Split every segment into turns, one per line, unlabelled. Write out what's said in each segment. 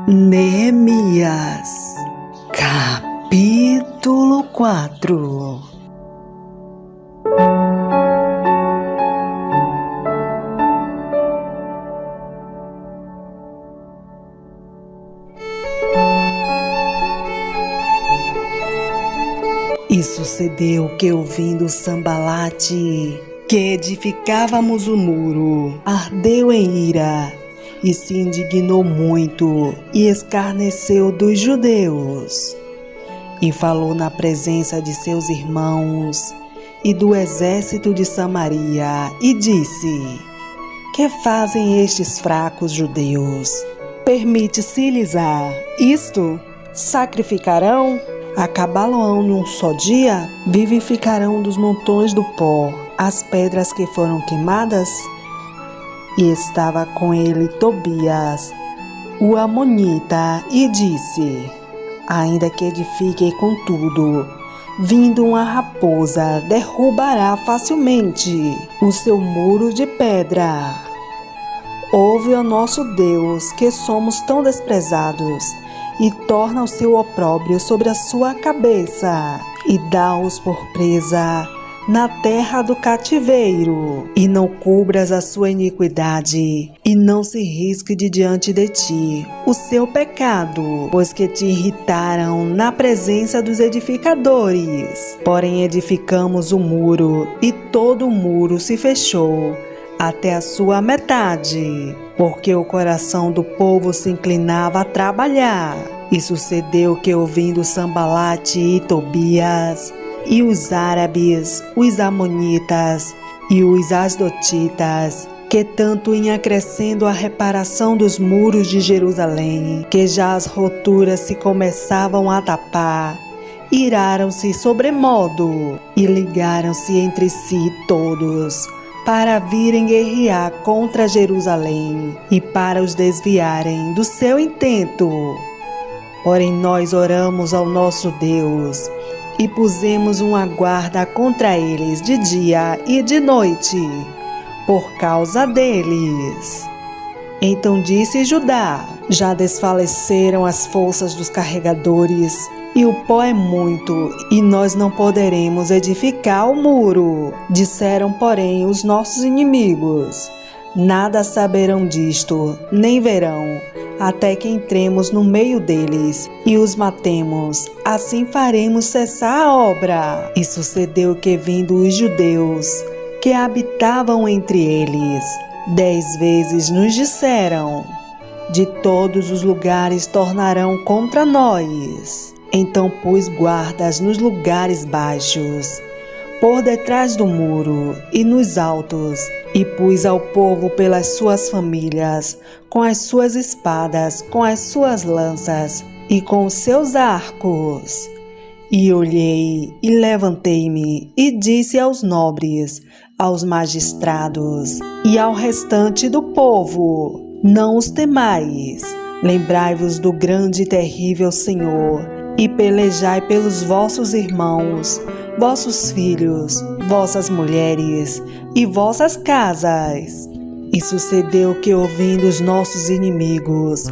Neemias, capítulo 4. E sucedeu que, ouvindo Sambalate, que edificávamos o muro, ardeu em ira, e se indignou muito, e escarneceu dos judeus. E falou na presença de seus irmãos e do exército de Samaria, e disse: Que fazem estes fracos judeus? Permite-se-lhes isto? Sacrificarão? Acabá-lo-ão num só dia? Vivificarão dos montões do pó as pedras que foram queimadas? E estava com ele Tobias, o amonita, e disse: Ainda que edifique contudo, vindo uma raposa, derrubará facilmente o seu muro de pedra. Ouve, ó nosso Deus, que somos tão desprezados, e torna o seu opróbrio sobre a sua cabeça, e dá-os por presa na terra do cativeiro, e não cubras a sua iniquidade, e não se risque de diante de ti o seu pecado, pois que te irritaram na presença dos edificadores. Porém edificamos o muro, e todo o muro se fechou até a sua metade, porque o coração do povo se inclinava a trabalhar. E sucedeu que, ouvindo Sambalate e Tobias, e os árabes, os amonitas e os asdotitas, que tanto ia crescendo a reparação dos muros de Jerusalém, que já as roturas se começavam a tapar, iraram-se sobremodo, e ligaram-se entre si todos, para virem guerrear contra Jerusalém, e para os desviarem do seu intento. Porém nós oramos ao nosso Deus, e pusemos uma guarda contra eles de dia e de noite, por causa deles. Então disse Judá: Já desfaleceram as forças dos carregadores, e o pó é muito, e nós não poderemos edificar o muro. Disseram, porém, os nossos inimigos: Nada saberão disto, nem verão, até que entremos no meio deles e os matemos. Assim faremos cessar a obra. E sucedeu que, vindo os judeus que habitavam entre eles, 10 vezes nos disseram: De todos os lugares tornarão contra nós. Então pus guardas nos lugares baixos, por detrás do muro e nos altos, e pus ao povo pelas suas famílias, com as suas espadas, com as suas lanças e com os seus arcos. E olhei e levantei-me e disse aos nobres, aos magistrados e ao restante do povo: Não os temais, lembrai-vos do grande e terrível Senhor, e pelejai pelos vossos irmãos, vossos filhos, vossas mulheres e vossas casas. E sucedeu que, ouvindo os nossos inimigos,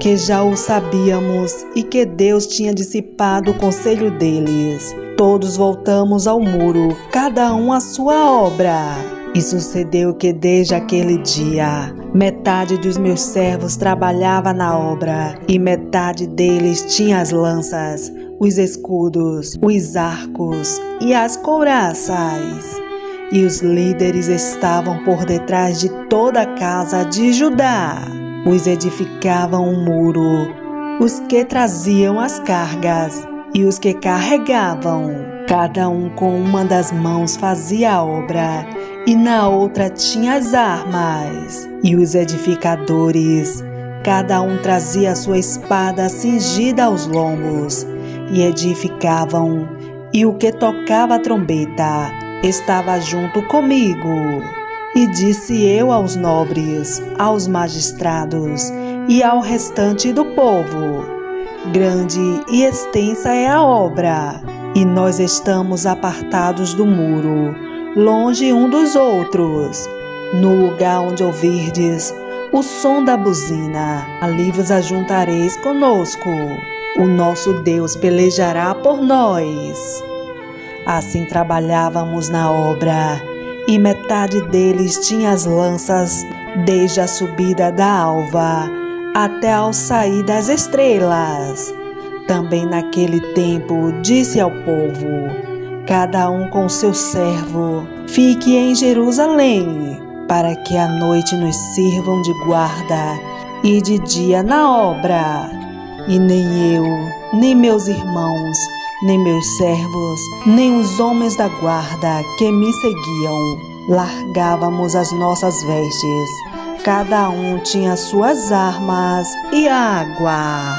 que já o sabíamos e que Deus tinha dissipado o conselho deles, todos voltamos ao muro, cada um à sua obra. E sucedeu que, desde aquele dia, metade dos meus servos trabalhava na obra, e metade deles tinha as lanças, os escudos, os arcos e as couraças. E os líderes estavam por detrás de toda a casa de Judá. Os edificavam o muro, os que traziam as cargas e os que carregavam. Cada um com uma das mãos fazia a obra, e na outra tinha as armas. E os edificadores, cada um trazia a sua espada cingida aos lombos, e edificavam, e o que tocava a trombeta estava junto comigo. E disse eu aos nobres, aos magistrados e ao restante do povo: Grande e extensa é a obra, e nós estamos apartados do muro, longe um dos outros. No lugar onde ouvirdes, o som da buzina. Ali vos ajuntareis conosco. O nosso Deus pelejará por nós. Assim trabalhávamos na obra, e metade deles tinha as lanças desde a subida da alva até ao sair das estrelas. Também naquele tempo disse ao povo: cada um com seu servo, fique em Jerusalém, para que à noite nos sirvam de guarda e de dia na obra. E nem eu, nem meus irmãos, nem meus servos, nem os homens da guarda que me seguiam, largávamos as nossas vestes. Cada um tinha suas armas e água.